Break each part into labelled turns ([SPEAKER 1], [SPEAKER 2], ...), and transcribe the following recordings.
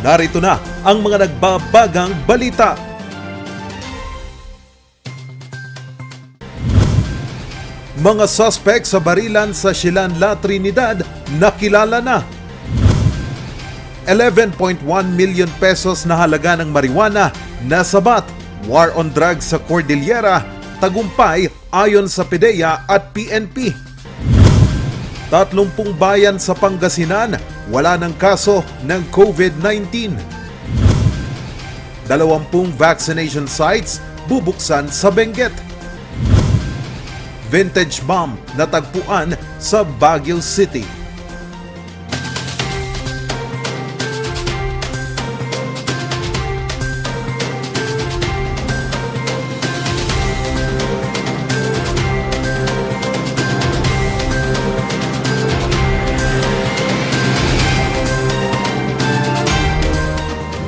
[SPEAKER 1] Narito na ang mga nagbabagang balita. Mga suspect sa barilan sa Silan, La Trinidad nakilala na. 11.1 million pesos na halaga ng marijuana nasabat. War on drugs sa Cordillera, tagumpay ayon sa PDEA at PNP. 30 bayan sa Pangasinan wala ng kaso ng COVID-19. 20 vaccination sites bubuksan sa Benguet. Vintage bomb natagpuan sa Baguio City.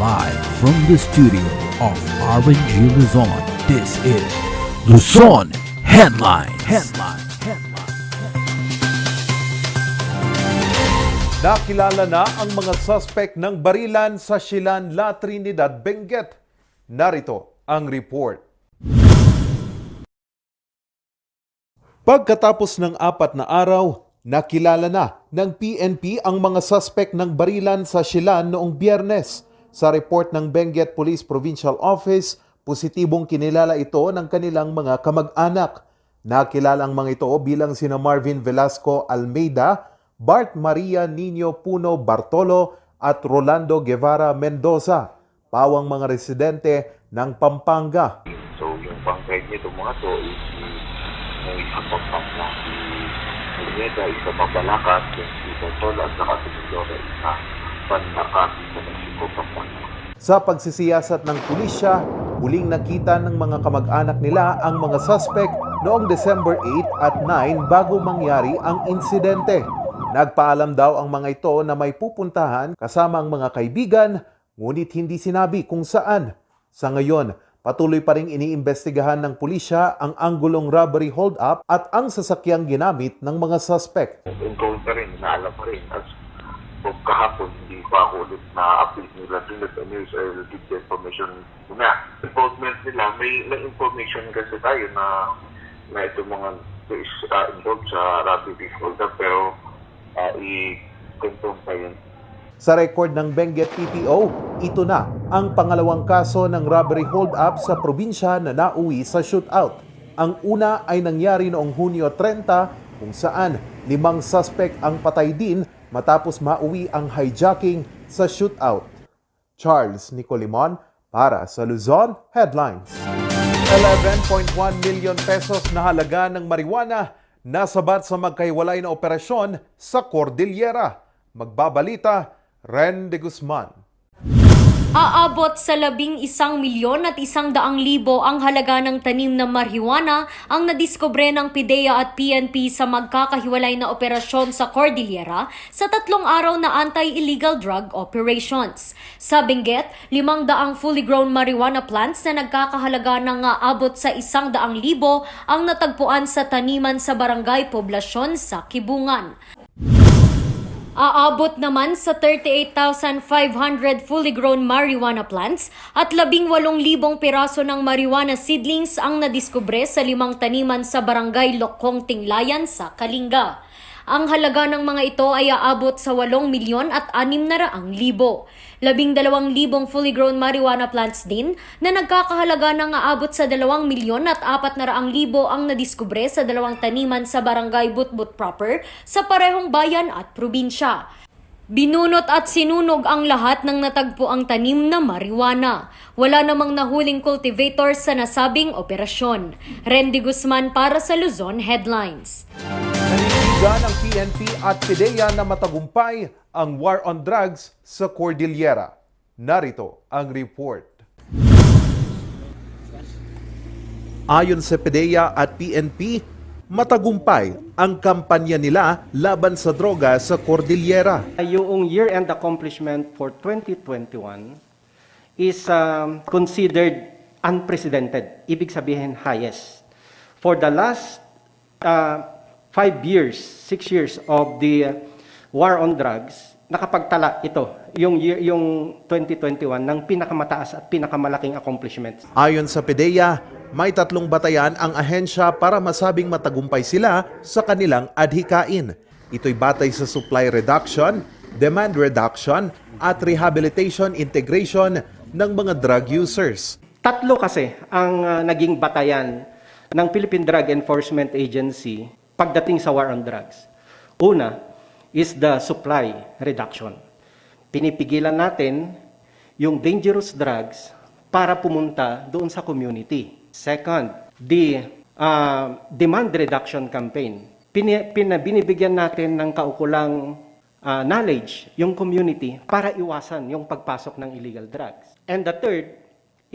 [SPEAKER 2] Live from the studio of RNG Luzon, this is Luzon Headlines.
[SPEAKER 1] Nakilala na ang mga suspect ng barilan sa Silan, La Trinidad, Benguet. Narito ang report. Pagkatapos ng 4 na araw, nakilala na ng PNP ang mga suspect ng barilan sa Silan noong Biyernes. Sa report ng Benguet Police Provincial Office, positibong kinilala ito ng kanilang mga kamag-anak. Nakilala ang mga ito bilang sina Marvin Velasco Almeida, Bart Maria Nino Puno Bartolo at Rolando Guevara Mendoza, pawang mga residente ng Pampanga.
[SPEAKER 3] So yung pang-guide nito mga to is may isa Pampanga, si Almeida, isa Pabalakat, si Bartolo at saka si Mendoza, isa Pandakat sa Mexico, Pampanga.
[SPEAKER 1] Sa pagsisiyasat ng pulisya, huling nakita ng mga kamag-anak nila ang mga suspect noong December 8 at 9 bago mangyari ang insidente. Nagpaalam daw ang mga ito na may pupuntahan kasama ang mga kaibigan, ngunit hindi sinabi kung saan. Sa ngayon, patuloy pa ring iniimbestigahan ng pulisya ang anggulong robbery hold-up at ang sasakyang ginamit ng mga suspect.
[SPEAKER 3] Encounter rin, naalam pa rin. As of kahapon, hindi pa ako ulit na-update nila. News or give the information na. Involvement nila, may information kasi tayo na ito mga is involved sa robbery hold-up pero i-confirm pa yun.
[SPEAKER 1] Sa record ng Benguet PPO, ito na ang pangalawang kaso ng robbery hold-up sa probinsya na nauwi sa shootout. Ang una ay nangyari noong Hunyo 30 kung saan 5 suspect ang patay din matapos mauwi ang hijacking sa shootout. Charles Nicolimon para sa Luzon Headlines. 11.1 million pesos na halaga ng marijuana nasabat sa magkahiwalay na operasyon sa Cordillera. Magbabalita, Ren de Guzman.
[SPEAKER 4] Aabot sa 11,100,000 ang halaga ng tanim na marijuana ang nadiskubre ng PDEA at PNP sa magkakahiwalay na operasyon sa Cordillera sa 3 araw na anti-illegal drug operations. Sa Benguet, 500 fully grown marijuana plants na nagkakahalaga ng aabot sa 100,000 ang natagpuan sa taniman sa barangay Poblasyon sa Kibungan. Aabot naman sa 38,500 fully grown marijuana plants at 18,000 piraso ng marijuana seedlings ang nadiskubre sa 5 taniman sa barangay Lokong Tinglayan sa Kalinga. Ang halaga ng mga ito ay aabot sa 8,600,000. 12,000 fully grown marijuana plants din na nagkakahalaga ng aabot sa 2,400,000 ang nadiskubre sa 2 taniman sa barangay Butbut proper sa parehong bayan at probinsya. Binunot at sinunog ang lahat ng natagpuang tanim na marijuana. Wala namang nahuling cultivator sa nasabing operasyon. Randy Guzman para sa Luzon Headlines.
[SPEAKER 1] Naninigan ang PNP at PDEA na matagumpay ang war on drugs sa Cordillera. Narito ang report. Ayon sa PDEA at PNP, matagumpay ang kampanya nila laban sa droga sa Cordillera.
[SPEAKER 5] Yung year-end accomplishment for 2021 is considered unprecedented, ibig sabihin highest. For the last 6 years of the war on drugs, nakapagtala ito, yung 2021 ng pinakamataas at pinakamalaking accomplishments.
[SPEAKER 1] Ayon sa PDEA, may 3 batayan ang ahensya para masabing matagumpay sila sa kanilang adhikain. Ito'y batay sa supply reduction, demand reduction, at rehabilitation integration ng mga drug users.
[SPEAKER 5] 3 kasi ang naging batayan ng Philippine Drug Enforcement Agency pagdating sa war on drugs. Una is the supply reduction. Pinipigilan natin yung dangerous drugs para pumunta doon sa community. Second, the demand reduction campaign. Binibigyan natin ng kaukulang knowledge yung community para iwasan yung pagpasok ng illegal drugs. And the third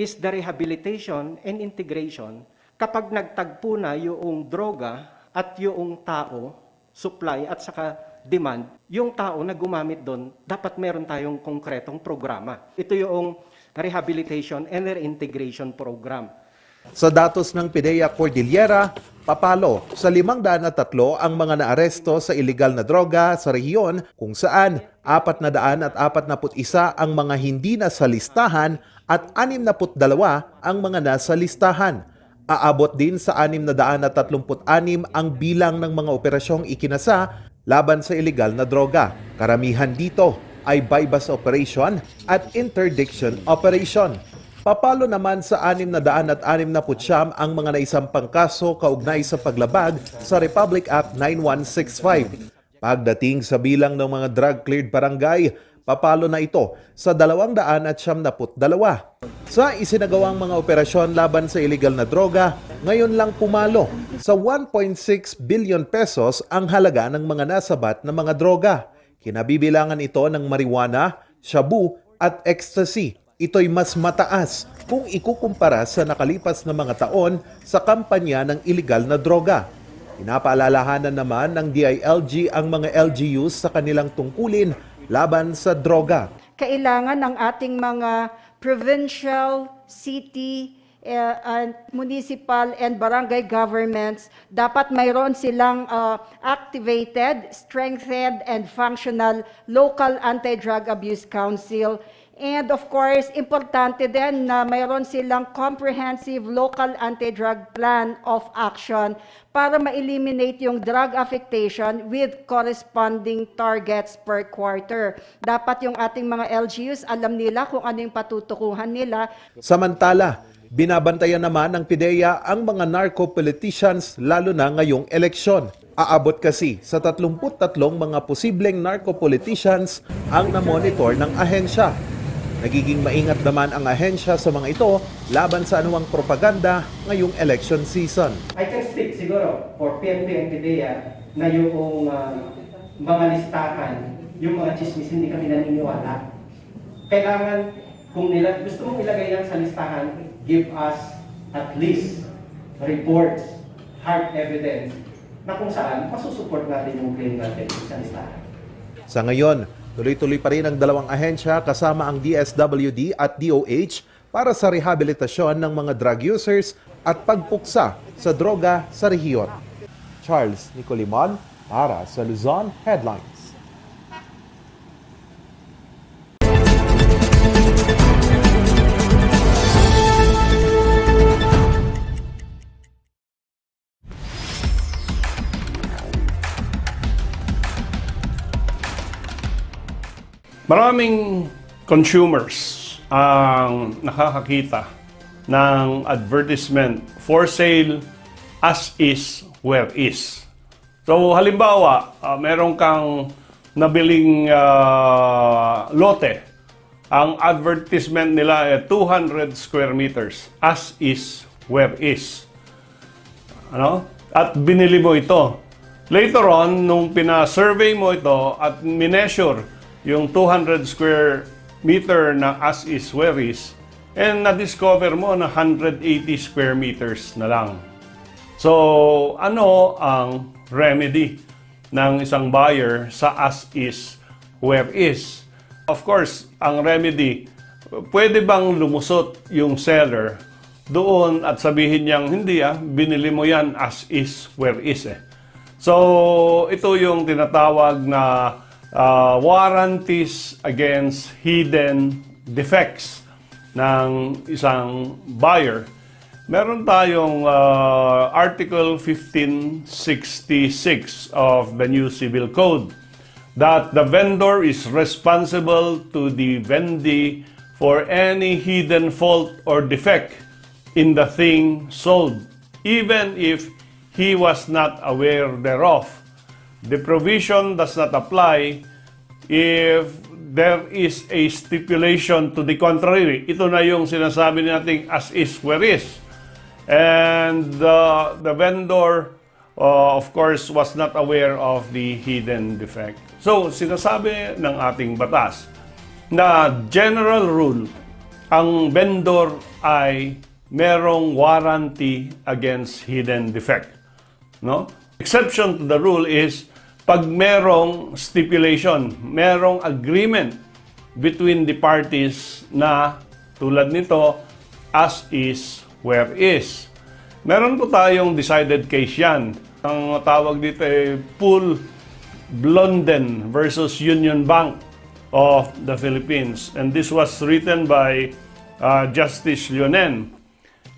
[SPEAKER 5] is the rehabilitation and integration. Kapag nagtagpo na yung droga at yung tao, supply at saka demand, yung tao na gumamit doon, dapat meron tayong konkretong programa. Ito yung rehabilitation and reintegration program.
[SPEAKER 1] Sa datos ng PDEA Cordillera, papalo sa 503 ang mga naaresto sa iligal na droga sa rehiyon kung saan 441 ang mga hindi nasa listahan at 62 ang mga nasa listahan. Aabot din sa 636 ang bilang ng mga operasyong ikinasa laban sa iligal na droga. Karamihan dito ay bypass operation at interdiction operation. Papalo naman sa 669 ang mga naisampang kaso kaugnay sa paglabag sa Republic Act 9165. Pagdating sa bilang ng mga drug-cleared barangay, papalo na ito sa 272. Sa isinagawang mga operasyon laban sa iligal na droga, ngayon lang pumalo sa 1.6 billion pesos ang halaga ng mga nasabat na mga droga. Kinabibilangan ito ng marijuana, shabu at ecstasy. Ito'y mas mataas kung ikukumpara sa nakalipas na mga taon sa kampanya ng iligal na droga. Pinapaalalahanan naman ng DILG ang mga LGUs sa kanilang tungkulin laban sa droga.
[SPEAKER 6] Kailangan ng ating mga provincial, city, municipal and barangay governments, dapat mayroon silang activated, strengthened, and functional local anti-drug abuse council. And of course, importante din na mayroon silang comprehensive local anti-drug plan of action para ma-eliminate yung drug affectation with corresponding targets per quarter. Dapat yung ating mga LGUs, alam nila kung ano yung patutukuhan nila.
[SPEAKER 1] Samantala, binabantayan naman ng PDEA ang mga narco-politicians lalo na ngayong eleksyon. Aabot kasi sa 33 mga posibleng narco-politicians ang na-monitor ng ahensya. Nagiging maingat naman ang ahensya sa mga ito laban sa anuang propaganda ngayong election season.
[SPEAKER 5] I can speak siguro for PNP and PDEA na yung mga listahan, yung mga chismis, hindi kami naniniwala. Kailangan, kung gusto mong ilagay yan sa listahan, give us at least reports, hard evidence, na kung saan masusupport natin yung claim natin sa listahan.
[SPEAKER 1] Sa ngayon, tuloy-tuloy pa rin ang dalawang ahensya kasama ang DSWD at DOH para sa rehabilitasyon ng mga drug users at pagpuksa sa droga sa rehiyon. Charles Nicolimon para sa Luzon Headlines.
[SPEAKER 7] Maraming consumers ang nakakakita ng advertisement for sale as is, where is. So halimbawa, meron kang nabiling lote. Ang advertisement nila ay 200 square meters, as is, where is. At binili mo ito. Later on, nung pina-survey mo ito at mineasure yung 200 square meter na as is, where is, and na-discover mo na 180 square meters na lang. So, ano ang remedy ng isang buyer sa as is, where is? Of course, ang remedy, pwede bang lumusot yung seller doon at sabihin niyang, hindi binili mo yan as is, where is So, ito yung tinatawag na warranties against hidden defects ng isang buyer, meron tayong Article 1566 of the new Civil Code that the vendor is responsible to the vendee for any hidden fault or defect in the thing sold, even if he was not aware thereof. The provision does not apply if there is a stipulation to the contrary. Ito na yung sinasabi nating as is, where is. And the vendor, of course, was not aware of the hidden defect. So, sinasabi ng ating batas na general rule, ang vendor ay merong warranty against hidden defect. No? Exception to the rule is pag merong stipulation, merong agreement between the parties na tulad nito, as is, where is. Meron po tayong decided case yan. Ang tawag dito ay Pool Blonden versus Union Bank of the Philippines. And this was written by Justice Leonen.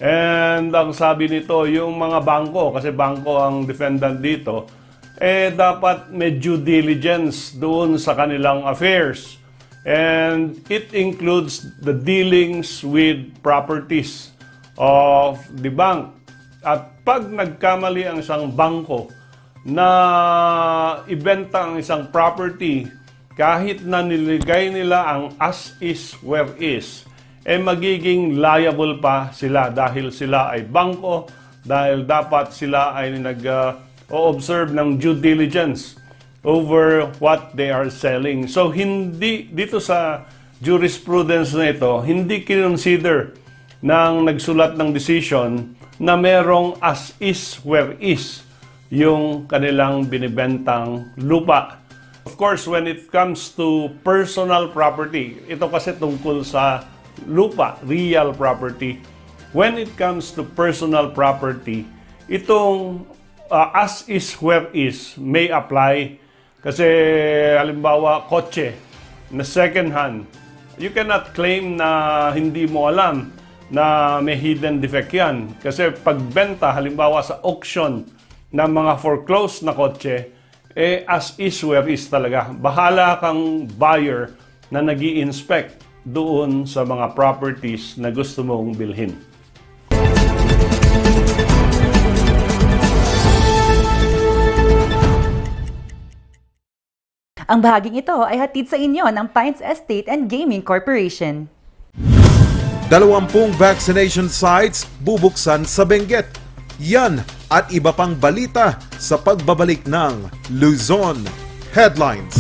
[SPEAKER 7] And ang sabi nito, yung mga bangko, kasi bangko ang defendant dito, dapat may due diligence doon sa kanilang affairs. And it includes the dealings with properties of the bank. At pag nagkamali ang isang bangko na ibenta ang isang property, kahit na niligay nila ang as is, where is, magiging liable pa sila dahil sila ay bangko, dahil dapat sila ay nag-observe ng due diligence over what they are selling. So, hindi, dito sa jurisprudence na ito, hindi kinonsider ng nagsulat ng decision na merong as is, where is yung kanilang binibentang lupa. Of course, when it comes to personal property, ito kasi tungkol sa lupa, real property. When it comes to personal property, itong as is, where is may apply. Kasi halimbawa, kotse na second hand, you cannot claim na hindi mo alam na may hidden defect yan. Kasi pagbenta, halimbawa sa auction ng mga foreclosed na kotse, as is, where is talaga. Bahala kang buyer na nag-i-inspect doon sa mga properties na gusto mong bilhin.
[SPEAKER 8] Ang bahaging ito ay hatid sa inyo ng Pines Estate and Gaming Corporation.
[SPEAKER 1] 20 vaccination sites bubuksan sa Benguet. Yan at iba pang balita sa pagbabalik ng Luzon Headlines.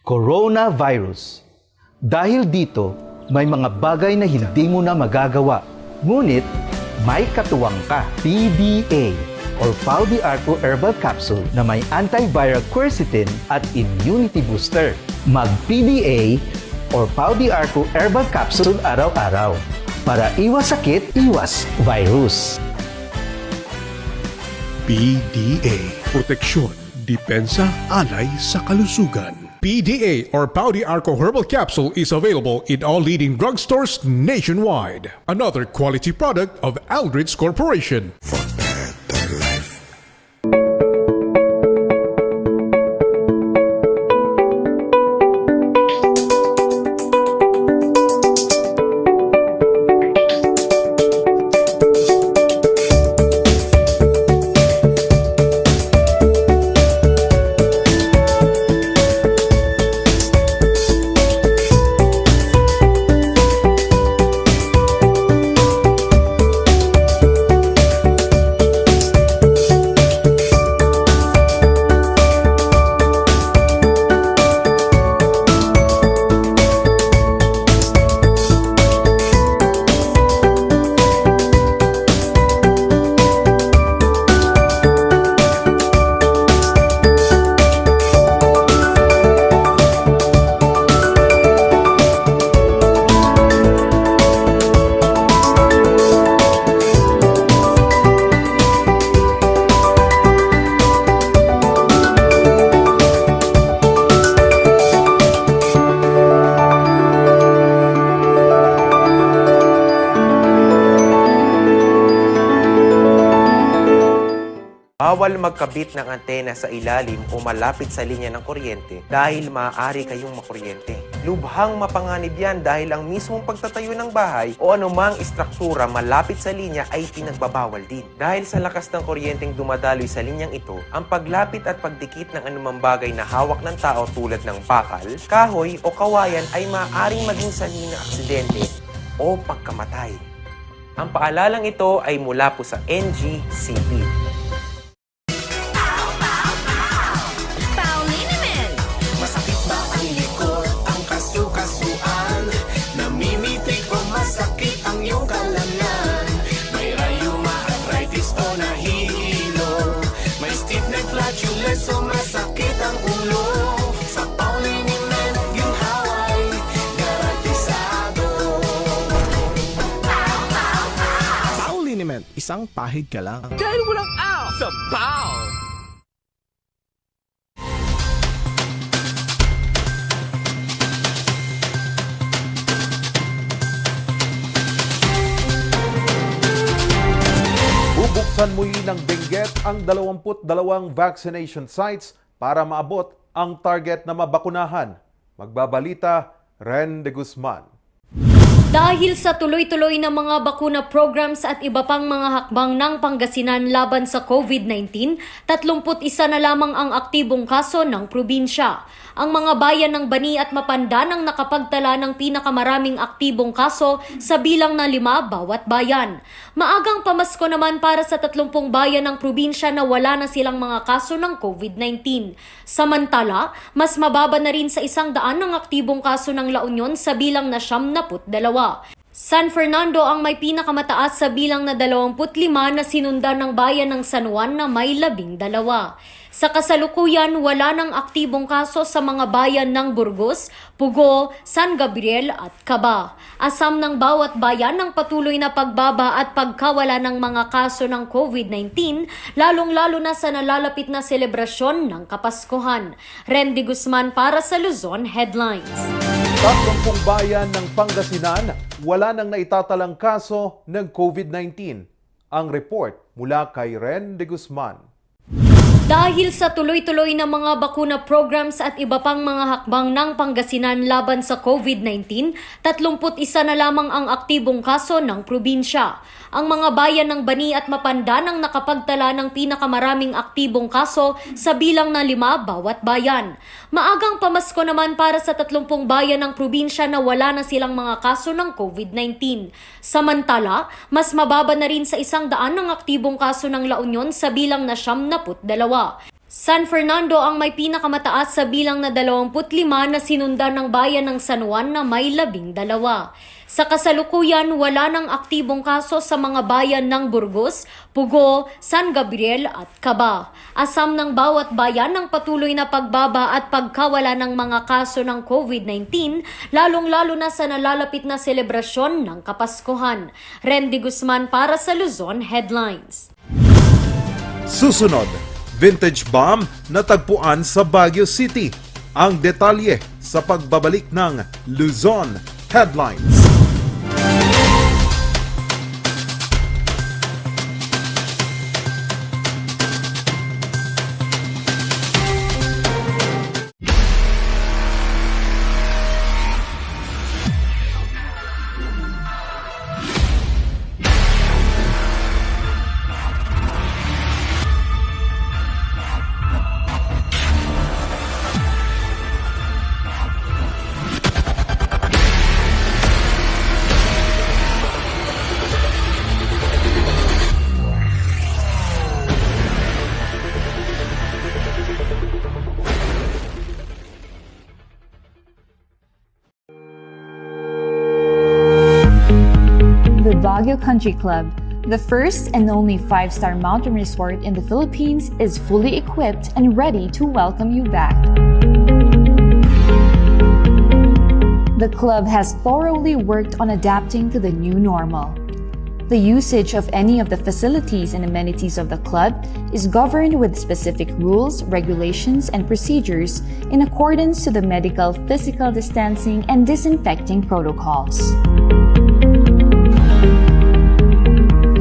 [SPEAKER 9] Coronavirus. Dahil dito, may mga bagay na hindi mo na magagawa. Ngunit, may katuwang ka. PDA or Pau de Arco Herbal Capsule na may antiviral quercetin at immunity booster. Mag-PDA or Pau de Arco Herbal Capsule araw-araw. Para iwas sakit, iwas virus.
[SPEAKER 10] PDA. Proteksyon, depensa, alay sa kalusugan. PDA or Pau de Arco Herbal Capsule is available in all leading drugstores nationwide. Another quality product of Aldridge Corporation.
[SPEAKER 11] Bawal magkabit ng antena sa ilalim o malapit sa linya ng kuryente dahil maaari kayong makuryente. Lubhang mapanganib yan dahil ang mismong pagtatayo ng bahay o anumang istruktura malapit sa linya ay pinagbabawal din. Dahil sa lakas ng kuryenteng dumadaloy sa linyang ito, ang paglapit at pagdikit ng anumang bagay na hawak ng tao tulad ng bakal, kahoy o kawayan ay maaaring maging sanhi ng aksidente o pagkamatay. Ang paalalang ito ay mula po sa NGCP.
[SPEAKER 12] So masakit ang ulo sa pauliniment yung haway garantisado. Pauliniment, isang pahid ka lang. Dahil walang out sa PAW!
[SPEAKER 1] Bubuksan muli ng Benguet ang 22 vaccination sites para maabot ang target na mabakunahan. Magbabalita, Ren de Guzman.
[SPEAKER 4] Dahil sa tuloy-tuloy na mga bakuna programs at iba pang mga hakbang ng Pangasinan laban sa COVID-19, 31 na lamang ang aktibong kaso ng probinsya. Ang mga bayan ng Bani at Mapandan ang nakapagtala ng pinakamaraming aktibong kaso sa bilang na 5 bawat bayan. Maagang pamasko naman para sa 30 bayan ng probinsya na wala na silang mga kaso ng COVID-19. Samantala, mas mababa na rin sa 100 ng aktibong kaso ng La Union sa bilang na 72. San Fernando ang may pinakamataas sa bilang na 25 na sinundan ng bayan ng San Juan na may 12. Sa kasalukuyan, wala ng aktibong kaso sa mga bayan ng Burgos, Pugo, San Gabriel at Caba. Asam ng bawat bayan ng patuloy na pagbaba at pagkawala ng mga kaso ng COVID-19, lalong-lalo na sa nalalapit na selebrasyon ng Kapaskuhan. Ren de Guzman para sa Luzon Headlines.
[SPEAKER 1] 30 bayan ng Pangasinan, wala nang naitatalang kaso ng COVID-19. Ang report mula kay Ren de Guzman.
[SPEAKER 4] Dahil sa tuloy-tuloy na mga bakuna programs at iba pang mga hakbang ng Pangasinan laban sa COVID-19, 31 na lamang ang aktibong kaso ng probinsya. Ang mga bayan ng Bani at Mapandan ang nakapagtala ng pinakamaraming aktibong kaso sa bilang na 5 bawat bayan. Maagang pamasko naman para sa 30 bayan ng probinsya na wala na silang mga kaso ng COVID-19. Samantala, mas mababa na rin sa 100 ng aktibong kaso ng La Union sa bilang na 72. San Fernando ang may pinakamataas sa bilang na 25 na sinundan ng bayan ng San Juan na may 12. Sa kasalukuyan, wala ng aktibong kaso sa mga bayan ng Burgos, Pugo, San Gabriel at Caba. Asam ng bawat bayan ng patuloy na pagbaba at pagkawala ng mga kaso ng COVID-19, lalong-lalo na sa nalalapit na selebrasyon ng Kapaskuhan. Ren de Guzman para sa Luzon Headlines.
[SPEAKER 1] Susunod, vintage bomb na tagpuan sa Baguio City. Ang detalye sa pagbabalik ng Luzon Headlines.
[SPEAKER 13] The Baguio Country Club, the first and only 5-star mountain resort in the Philippines, is fully equipped and ready to welcome you back. The club has thoroughly worked on adapting to the new normal. The usage of any of the facilities and amenities of the club is governed with specific rules, regulations, and procedures in accordance to the medical, physical distancing, and disinfecting protocols.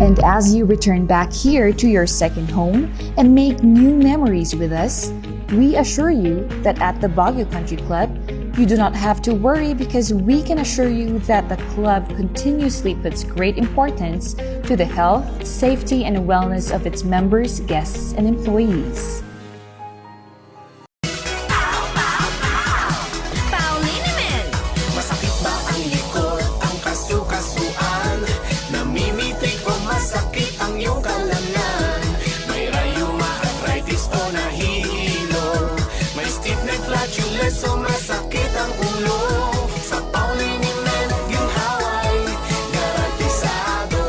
[SPEAKER 13] And as you return back here to your second home and make new memories with us, we assure you that at the Baguio Country Club, you do not have to worry because we can assure you that the club continuously puts great importance to the health, safety, and wellness of its members, guests, and employees.
[SPEAKER 12] Masakit ba ang likod, ang kasu-kasuan? Namimitig o masakit ang iyong kalamnan? May rayuma, arthritis o nahihilo? May stiff neck, flatulence o masakit ang ulo? Sa Pauliniment, ginhaway, garantisado.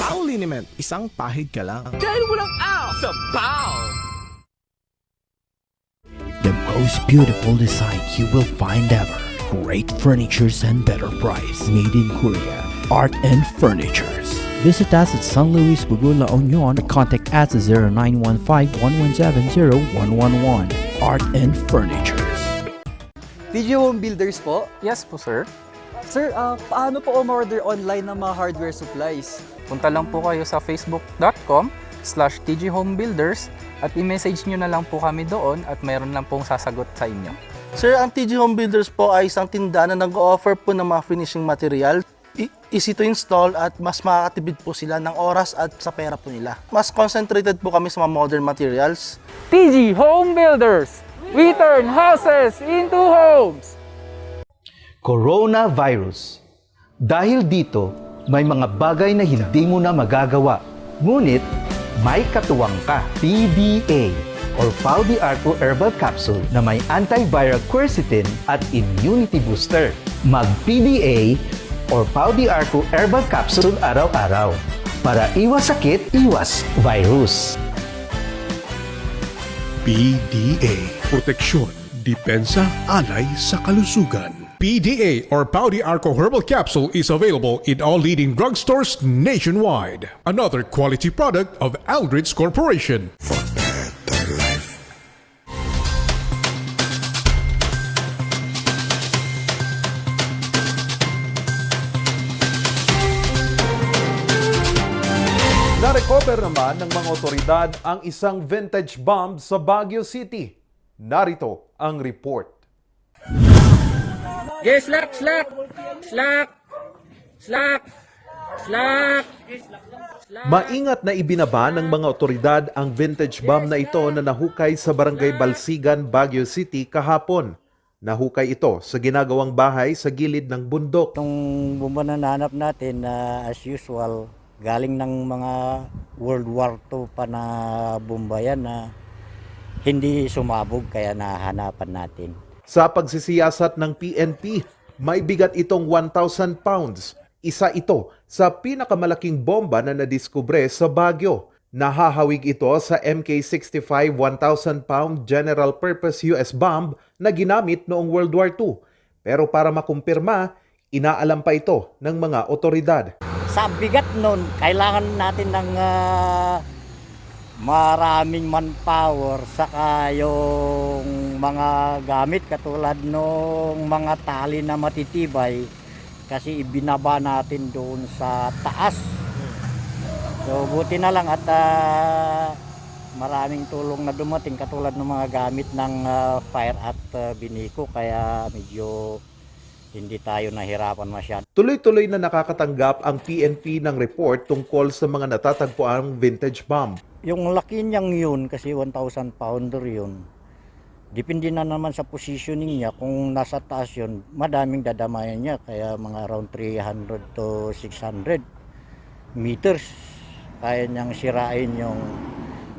[SPEAKER 12] Pauliniment, isang pahid ka lang.
[SPEAKER 2] Dahil walang aw sa POW! The most beautiful design you will find ever. Great furnitures and better price. Made in Korea. Art and Furnitures. Visit us at San Luis Bugula, La Union, or contact us at 0915-117-0111. Art and Furnitures.
[SPEAKER 14] TG Home Builders po?
[SPEAKER 15] Yes po, sir.
[SPEAKER 14] Sir, paano po umorder online ng mga hardware supplies?
[SPEAKER 15] Punta lang po kayo sa facebook.com/tghomebuilders at i-message nyo na lang po kami doon at mayroon lang pong sasagot sa inyo.
[SPEAKER 16] Sir, ang TG Home Builders po ay isang tindahan na nag-o-offer po ng mga finishing material. Easy to install at mas makakatipid po sila ng oras at sa pera po nila. Mas concentrated po kami sa mga modern materials.
[SPEAKER 15] TG Home Builders! We turn houses into homes!
[SPEAKER 9] Coronavirus. Dahil dito, may mga bagay na hindi mo na magagawa. Ngunit, may katuwang ka. PDA or Paudi Arco Herbal Capsule na may antiviral quercetin at immunity booster. Mag-PDA or Paudi Arco Herbal Capsule araw-araw para iwas sakit, iwas virus.
[SPEAKER 10] PDA. Proteksyon, depensa, alay sa kalusugan. PDA or Paudi Arco Herbal Capsule is available in all leading drugstores nationwide. Another quality product of Aldridge Corporation. For better life.
[SPEAKER 1] Na-recover naman ng mga otoridad ang isang vintage bomb sa Baguio City. Narito ang report.
[SPEAKER 15] Yes, slack!
[SPEAKER 1] Maingat na ibinaba ng mga otoridad ang vintage bomb na ito na nahukay sa Barangay Balsigan, Baguio City kahapon. Nahukay ito sa ginagawang bahay sa gilid ng bundok.
[SPEAKER 17] Itong bomba na nahanap natin, as usual, galing ng mga World War II pa na bomba yan na hindi sumabog kaya nahanapan natin.
[SPEAKER 1] Sa pagsisiyasat ng PNP, may bigat itong 1,000 pounds. Isa ito sa pinakamalaking bomba na nadiskubre sa Baguio. Nahahawig ito sa MK-65 1,000-pound General Purpose US bomb na ginamit noong World War II. Pero para makumpirma, inaalam pa ito ng mga otoridad.
[SPEAKER 17] Sa bigat nun, kailangan natin ng maraming manpower saka yung mga gamit katulad nung mga tali na matitibay kasi ibinaba natin doon sa taas. So buti na lang at maraming tulong na dumating katulad ng mga gamit ng fire at biniko kaya medyo hindi tayo nahirapan masyado.
[SPEAKER 1] Tuloy-tuloy na nakakatanggap ang PNP ng report tungkol sa mga natatagpuang vintage bomb.
[SPEAKER 17] Yung laki niyang yun, kasi 1,000 pounder yun, depende na naman sa positioning niya. Kung nasa taas yun, madaming dadamayan niya, kaya mga around 300 to 600 meters. Kaya niyang sirain yung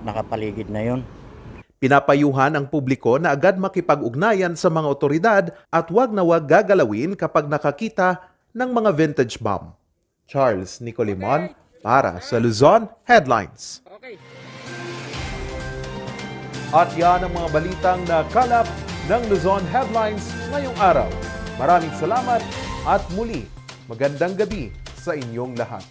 [SPEAKER 17] nakapaligid na yun.
[SPEAKER 1] Pinapayuhan ang publiko na agad makipag-ugnayan sa mga otoridad at wag na wag gagalawin kapag nakakita ng mga vintage bomb. Charles Nicolimon para sa Luzon Headlines. At yan ang mga balitang nakalap ng Luzon Headlines ngayong araw. Maraming salamat at muli, magandang gabi sa inyong lahat.